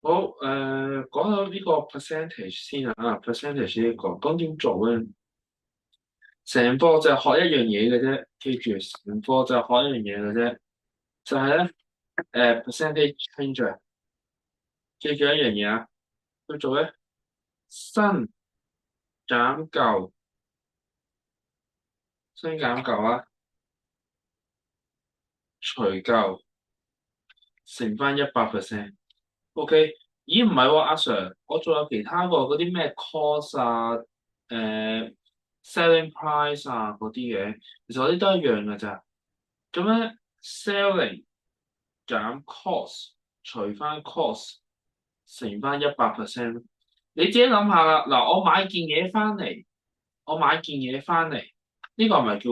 好，講到呢個 percentage 先啊，percentage 呢個咁點做咧？成科就係學一樣嘢嘅啫，記住，成科就係學一樣嘢嘅啫，就係咧，percentage change，記住一樣嘢啊，叫做咧新減舊，新減舊啊，除舊乘翻100%。OK，咦唔係喎，阿 Sir，我仲有其他個嗰啲咩 cost 啊，誒、selling price 啊嗰啲嘅，其實嗰啲都一樣㗎咋。咁咧 selling 減 cost 除翻 cost 乘翻100%，你自己諗下啦。嗱，我買件嘢翻嚟，我買件嘢翻嚟，呢個係咪叫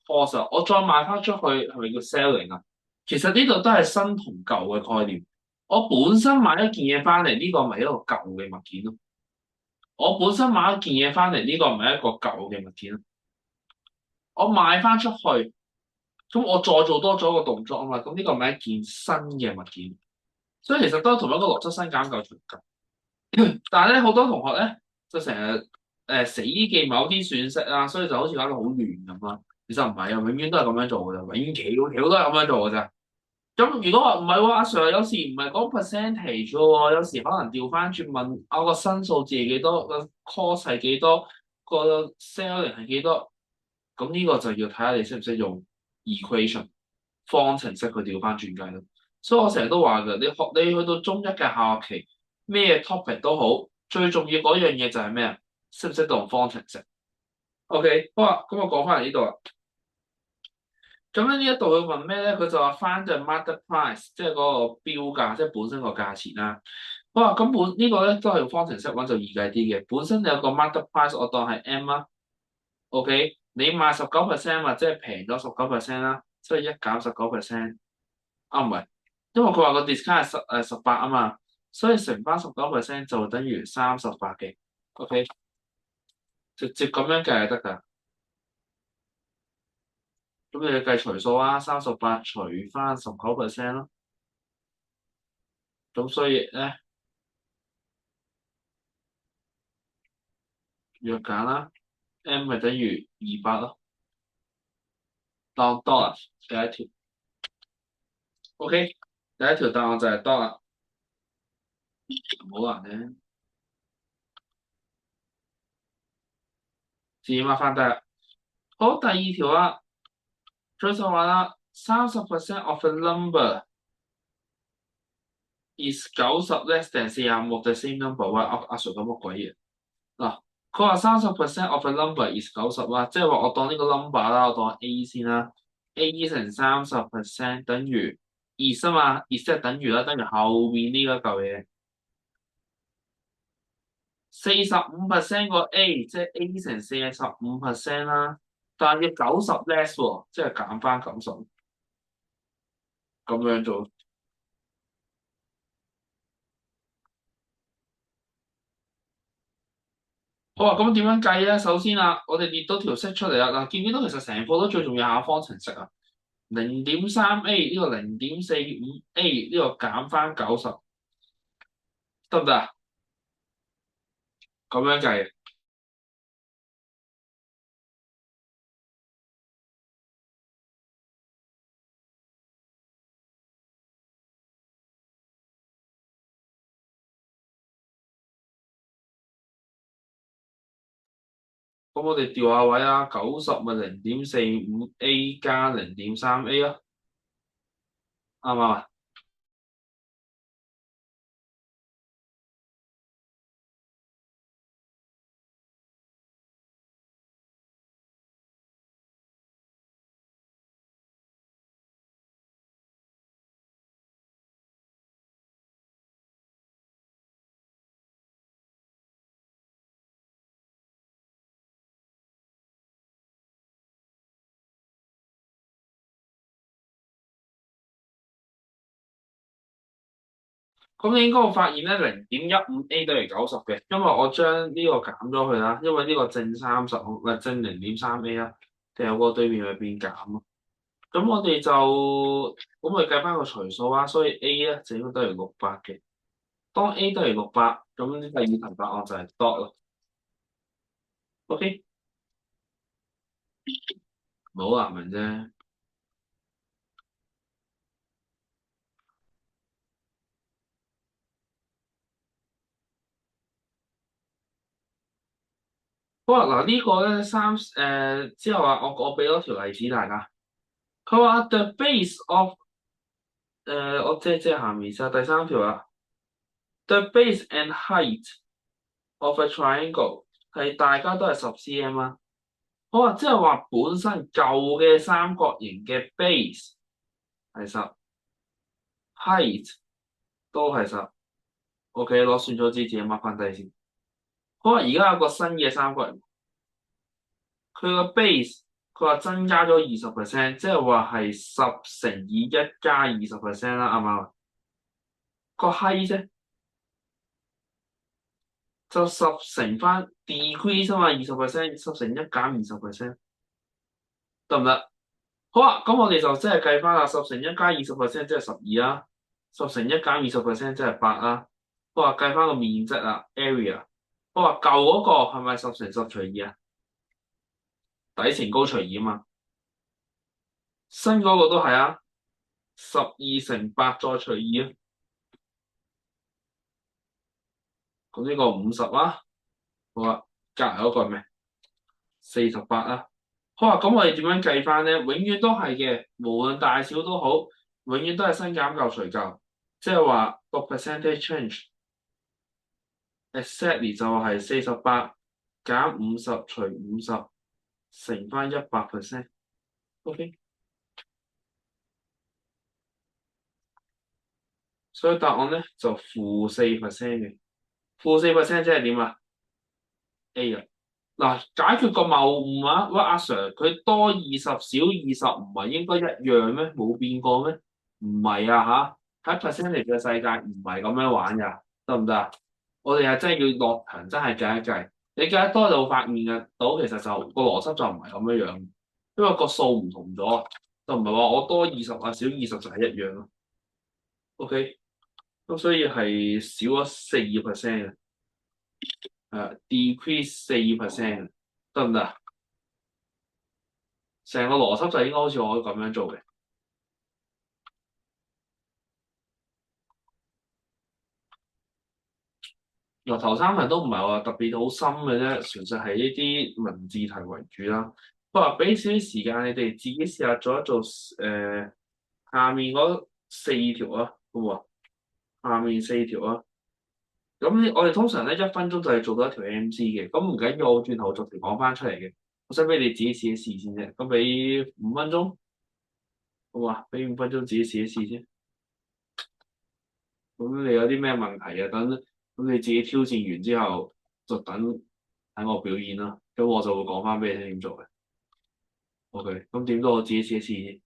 cost 啊？我再賣翻出去係咪叫 selling 啊？其實呢度都係新同舊嘅概念。我本身買一件嘢翻嚟，呢個咪一個舊嘅物件咯。我本身買一件嘢翻嚟，呢個唔係一個舊嘅物件咯。我賣翻出去，咁我再做多咗一個動作啊嘛，咁呢個咪一件新嘅物件。所以其實都係同一個邏輯，新減舊除舊。但係咧，好多同學咧就成日死記某啲損失啊，所以就好似搞到好亂咁啦。其實唔係啊，永遠都係咁樣做嘅咋，永遠橋都係咁樣做嘅咋。咁如果話唔係喎，阿 Sir 有時唔係講 percentage 喎，有時可能調翻轉問我個新數字係幾多，個 cost 係幾多，個 selling 係幾多，咁呢個就要睇下你識唔識用 equation 方程式去調翻轉計咯。所以我成日都話嘅，你去到中一嘅下學期，咩 topic 都好，最重要嗰樣嘢就係咩啊？識唔識用方程式？OK，好啊，咁我講翻嚟呢度啊。咁咧呢一度佢問咩咧？佢就話翻就 market price，即係嗰個標價，即係本身個價錢啦。我話咁呢個咧都係用方程式揾就易計啲嘅。本身有個 market price，我當係 M 啦。OK，你賣19%或者係平咗19% 啦，所以一減19%。啊唔係，因為佢話個 discount 係18啊嘛，所以乘翻19% 就等於38嘅。OK，直接咁樣計就得㗎。咁你計除數啊，38除翻19% 咯。咁所以咧。約簡啦，M 咪等於200咯，當 dollar 第一條，OK，第一條答案就係 dollar，唔好難嘅，自己 mark 翻低啦。好，第二條啊，佢就話啦，30% of the number is 90 less than 45 the same number，喂阿 Sir 講乜鬼嘢？嗱，佢話30% of the number is 90啦，即係話我當呢個 number 啦，我當 A 先啦，A 乘30%等於二啊嘛，二即係等於啦，等於後面呢一嚿嘢。45% 個 A，即係 A 乘45%啦，但係要90 less 喎，即係減翻90，咁樣做。好啊，咁點樣計咧？首先啊，我哋列到條式出嚟啦。嗱，見唔見到其實成課都最重要考方程式啊？0.3A 呢個0.45A 呢個減翻90，得唔得啊？咁樣計。咁我哋調下位啊，90咪0.45A 加0.3A 咯，啱唔啱啊？咁你應該會發現咧，0.15A 等於90嘅，因為我將呢個減咗佢啦，因為呢個正30，唔係正0.3A 啦，就有個對面咪變減咯。咁我哋就咁咪計翻個除數啦，所以 A 咧就應該等於600嘅。當 A 等於600，咁第二層答案就係 dot 咯。OK，唔好難明啫。好啊，嗱呢個咧之後啊，我俾多條例子大家。佢話 the base of 我即係下面先第三條啦。The base and height of a triangle 係大家都係10 cm 啊。好啊，即係話本身舊嘅三角形嘅 base 係10，height 都係10。OK，攞算咗紙自己 mark 翻低先。好啊，而家有個新嘅三角形，佢個 base 佢話增加咗20%，即係話係10乘以1加20%啦，啱唔啱？個 height 啫，就10乘翻 decrease 啊嘛，20%，10乘1減20%，得唔得？好啊，咁我哋就即係計翻啦，10乘1加20%即係12啦，10乘1減20%即係8啦。我話計翻個面積啊，area。我話舊嗰個係咪10乘10除2啊？底乘高除2啊嘛。新嗰個都係啊，12乘8再除2啊。咁呢個50啦。好啊，隔離嗰個係咩？48啊。好啊，咁我哋點樣計翻咧？永遠都係嘅，無論大小都好，永遠都係新減舊除舊，即係話個 percentage change exactly 就係48減50除50乘翻100%。OK，所以答案咧就-4%嘅，-4%即係點啊？A 啊。嗱，解決個謬誤啊！喂，阿 Sir，佢多20少20唔係應該一樣咩？冇變過咩？唔係啊吓，喺 percentage 嘅世界唔係咁樣玩噶，得唔得啊？我哋係真係要落場，真係計一計。你計得多就會發現嘅到，其實就個邏輯就唔係咁樣樣，因為個數唔同咗，就唔係話我多20啊少20就係一樣咯。OK，咁所以係少咗4%嘅，decrease 4%，得唔得？成個邏輯就應該好似我咁樣做嘅。由頭三題都唔係話特別好深嘅啫，純粹係一啲文字題為主啦。不過俾少少時間你哋自己試下做一做下面嗰4條啊，好唔好啊？下面4條啊。咁我哋通常咧1分鐘就係做到一條 MC 嘅，咁唔緊要，我轉頭逐條講翻出嚟嘅。我想俾你自己試一試先啫。咁俾5分鐘，好嘛？俾5分鐘自己試一試先。咁你有啲咩問題啊？咁你自己挑戰完之後，就等我表演啦。咁我就會講翻俾你聽點做嘅。OK，咁點都我自己試一試先。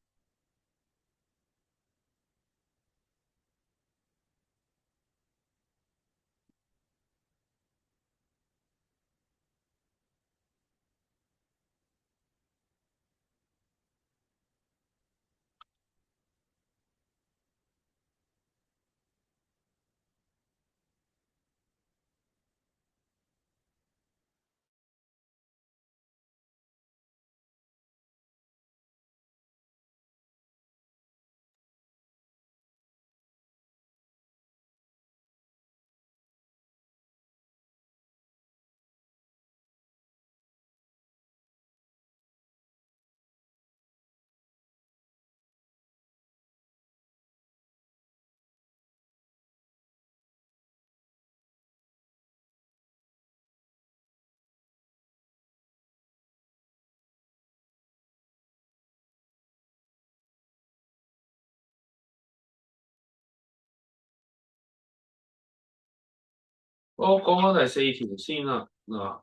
我講講第4條先啦。嗱，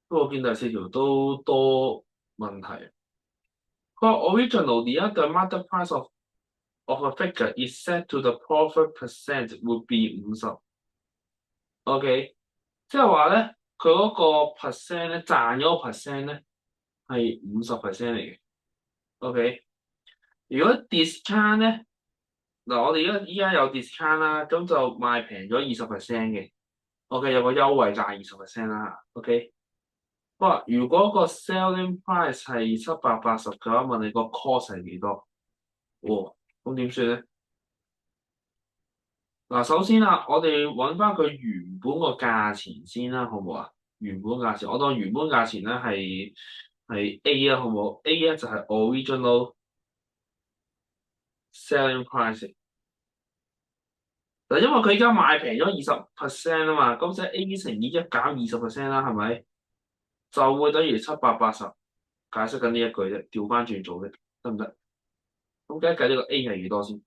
不過見第4條都多問題。佢話 originally the market price of a figure is set to the profit percent would be 50。OK，即係話咧，佢嗰個 percent 咧，賺咗個 percent 咧係50% 嚟嘅。OK，如果 discount 咧嗱，我哋依家有 discount 啦，咁就賣平咗20% 嘅。OK，有個優惠價20% 啦。OK，不過如果個 selling price 係780嘅話，問你個 cost 係幾多？喎，咁點算咧？嗱，首先啦，我哋揾翻佢原本個價錢先啦，好唔好啊？原本價錢，我當原本價錢咧係 A 啊，好唔好？A 咧就係 original selling price。嗱，因為佢而家賣平咗20% 啊嘛，咁即係 A 乘以一減20% 啦，係咪？就會等於780。解釋緊呢一句啫，調翻轉做啫，得唔得？咁計一計呢個 A 係幾多先？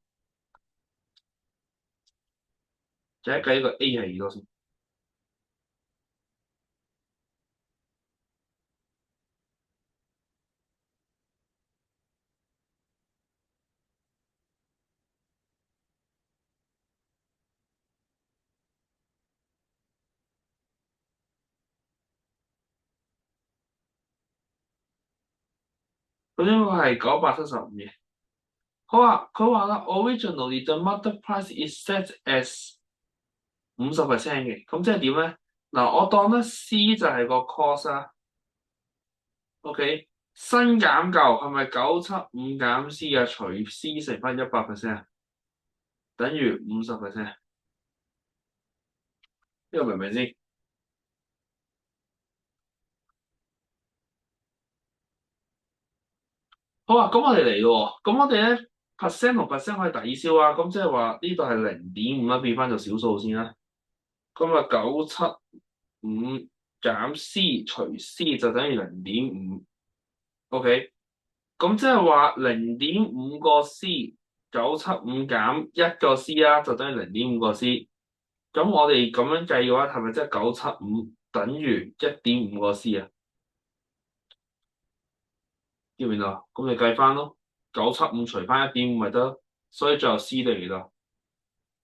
計一計呢個 A 係幾多先？佢應該係975嘅。佢話啦，originally the market price is set as 50% 嘅，咁即係點咧？嗱，我當得 C 就係個 cost 啦，OK，新減舊係咪975減 C 啊？除 C 乘翻100%，等於50%，呢個明唔明先？好啊，咁我哋嚟咯喎，咁我哋咧 percent 同 percent 可以抵消啊，咁即係話呢度係0.5啦，變翻做小數先啦。咁啊975減 C 除 C 就等於0.5。OK，咁即係話0.5個 C，975減一個 C 啦，就等於0.5個 C。咁我哋咁樣計嘅話，係咪即係975等於1.5個 C 啊？見唔見到啊？咁你計翻咯，975除翻1.5咪得，所以最後 C 等於幾多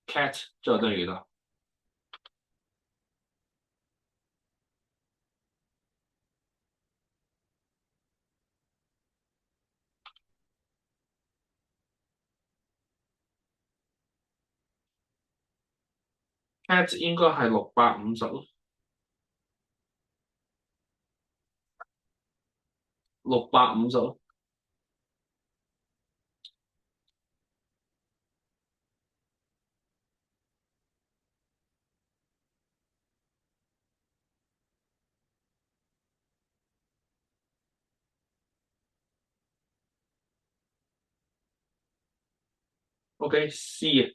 ？cat 最後等於幾多？cat 應該係650咯，650咯。OK，C 啊，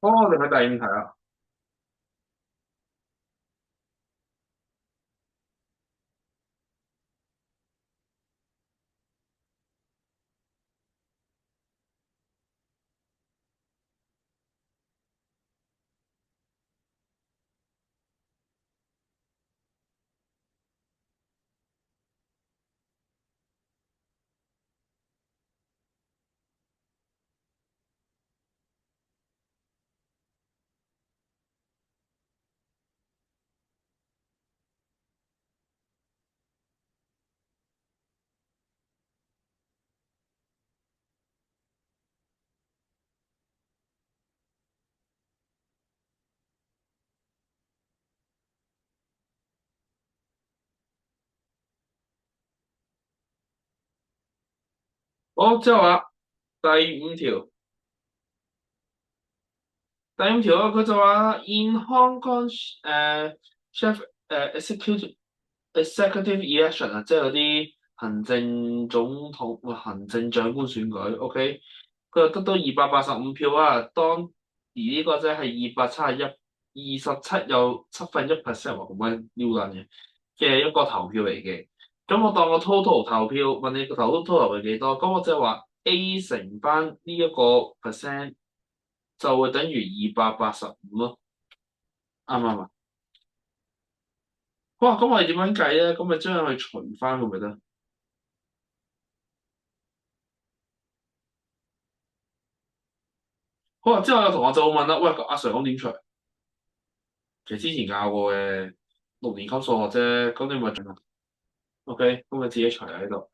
好，我哋睇第5題啦。好，之後話第5條，第5條啊，佢就話 In Hong Kong，chef executive election 啊，即係嗰啲行政總統、行政長官選舉。OK，佢又得到285票啊，而呢個即係271，27有7分1%喎，咁樣撩撚嘅一個投票嚟嘅。咁我當個 total 投票問你個投 total 係幾多？咁我即係話 A 乘翻呢一個 percent 就會等於285咯，啱唔啱啊？哇！咁我哋點樣計咧？咁咪將佢除翻佢咪得？好啊！之後有同學就會問啦，喂，阿 Sir 講點除？其實之前教過嘅6年級數學啫，咁你咪盡啦。OK，咁咪自己除喺度。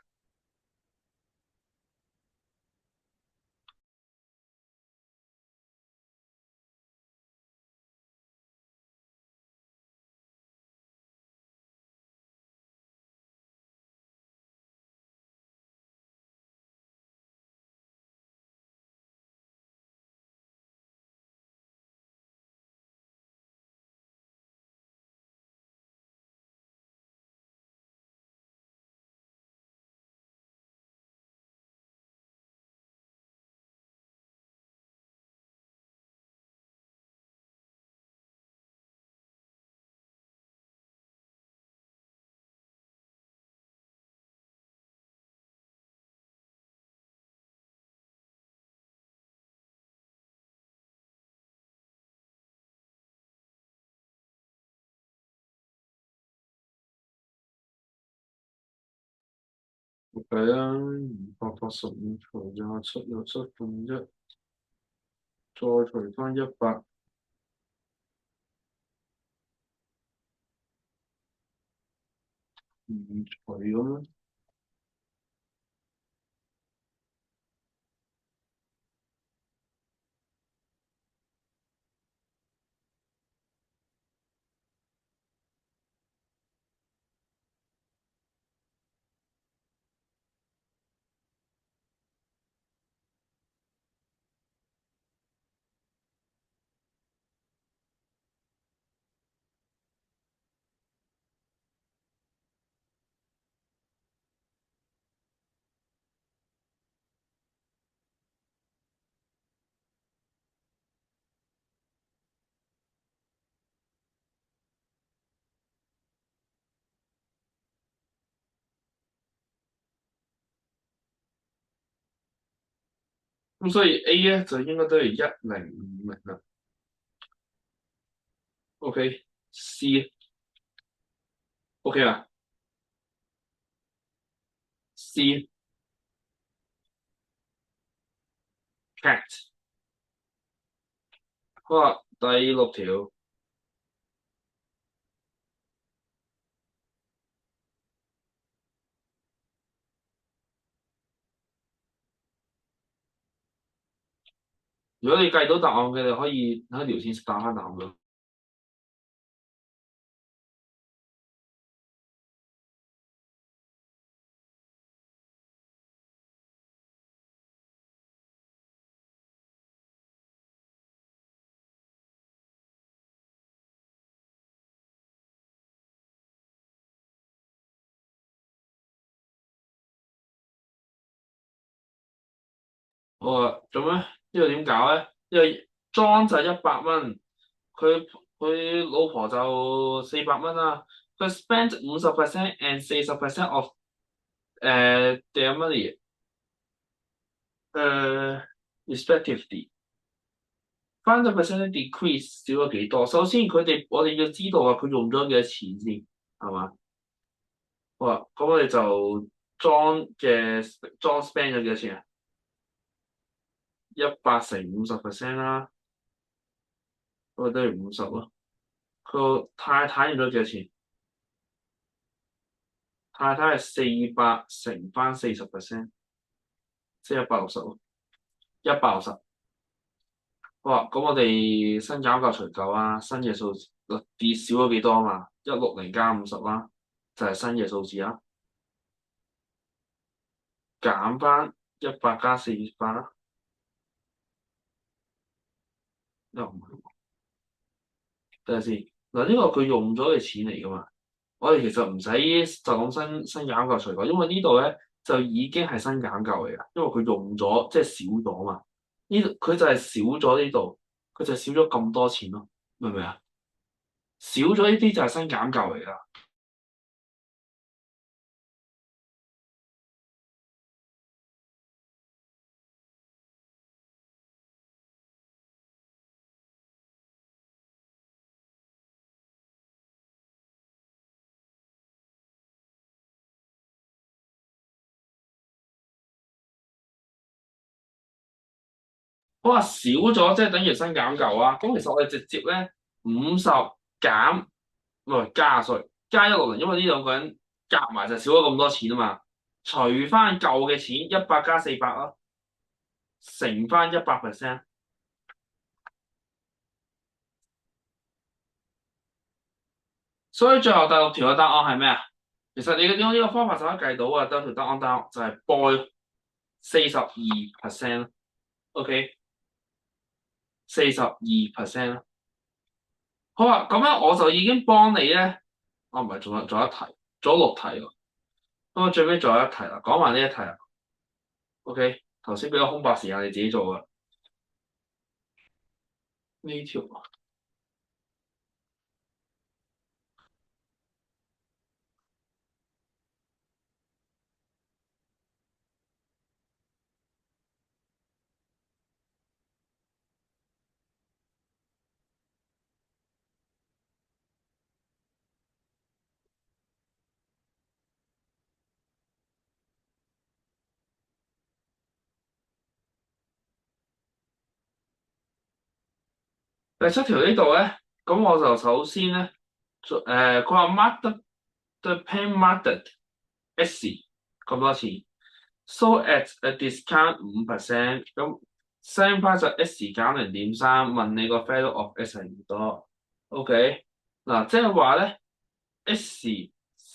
係啊，285除27分一，再除翻100，唔除咁樣。咁所以 A 咧就應該都係105啦。OK，C OK 啊，C cat。好啊，第6條。如果你計到答案嘅，你可以喺條線打翻答案咯。好啊，做咩？呢個點搞咧？因為莊就100蚊，佢佢老婆就400蚊啦。佢 spend 50% and 40% of their money respectively。翻咗 percent decrease 少咗幾多？首先我哋要知道啊，佢用咗幾多錢先，係嘛？好啊，咁我哋就莊 spend 咗幾多錢啊？100乘50% 啦，咁咪等於50咯。佢個太太用咗幾多錢？太太係400乘翻40%，即係160咯。160。好啊，咁我哋新減價除舊啊，新嘅數字跌少咗幾多啊嘛？160加50啦，就係新嘅數字啊。減翻100加400啦，又唔係。等陣先，嗱呢個佢用咗嘅錢嚟噶嘛？我哋其實唔使就咁新減價除舊，因為呢度咧就已經係新減價嚟噶，因為佢用咗即係少咗嘛。呢度佢就係少咗呢度，佢就少咗咁多錢咯，明唔明啊？少咗呢啲就係新減價嚟噶。我話少咗即係等於新減舊啊。咁其實我哋直接咧50減唔係加稅加160，因為呢兩個人夾埋就少咗咁多錢啊嘛。除翻舊嘅錢100加400咯，乘翻100%。所以最後第六條嘅答案係咩啊？其實你用呢個方法就可以計到啊。第六條答案就係 boy 42%。OK，42%啦。好啊，咁樣我就已經幫你咧。我唔係仲有一題，做咗6題喎。咁我最尾仲有一題啦，講埋呢一題啦。OK，頭先俾個空白時間你自己做噶。呢條第七條呢度咧，咁我就首先咧，佢話 mark the pen marked S 咁多錢，so at a discount 5%，咁 selling price S 減0.3，問你個 value of S 係幾多？OK，嗱，即係話咧 S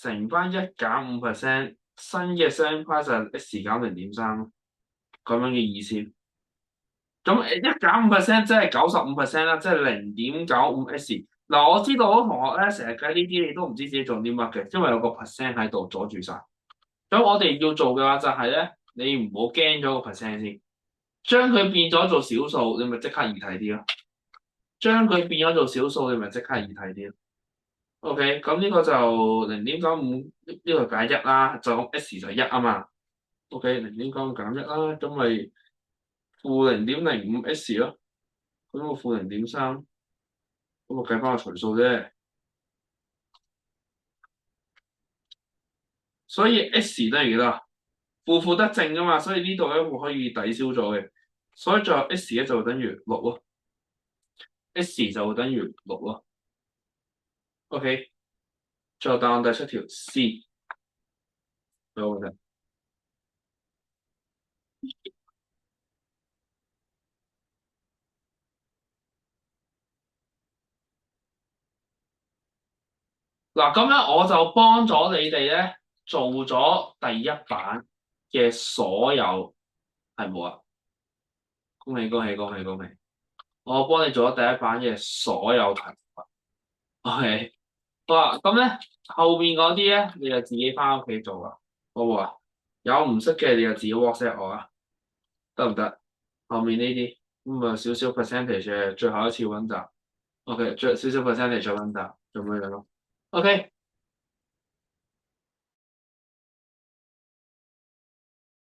乘翻1減5%，新嘅 selling price 係 S 減0.3，咁樣嘅意思。咁1減5%即係95%啦，即係0.95S。嗱，我知道好多同學咧成日計呢啲，你都唔知自己做啲乜嘅，因為有個 percent 喺度阻住晒。咁我哋要做嘅話就係咧，你唔好驚咗個 percent 先，將佢變咗做小數，你咪即刻易睇啲咯。將佢變咗做小數，你咪即刻易睇啲咯。OK，咁呢個就0.95呢個解一啦，就 S 就係1啊嘛。OK，0.95減1啦，咁咪-0.05S 咯。咁我-0.3，咁我計翻個除數啫。所以 S 等於幾多啊？負得正噶嘛，所以呢度咧會可以抵消咗嘅。所以最後 S 咧就會等於6咯，S 就會等於6咯。OK，最後答案第七條 C，有冇問題？嗱，咁樣我就幫咗你哋咧做咗第一版嘅所有題目啊！恭喜恭喜恭喜恭喜！我幫你做咗第一版嘅所有題目。OK。好啊，咁咧後面嗰啲咧，你就自己翻屋企做啦，好唔好啊？有唔識嘅你就自己 WhatsApp 我啊，得唔得？後面呢啲咁啊，少少 percentage 嘅最後一次溫習，OK，最少少 percentage 再溫習，咁樣樣咯。OK。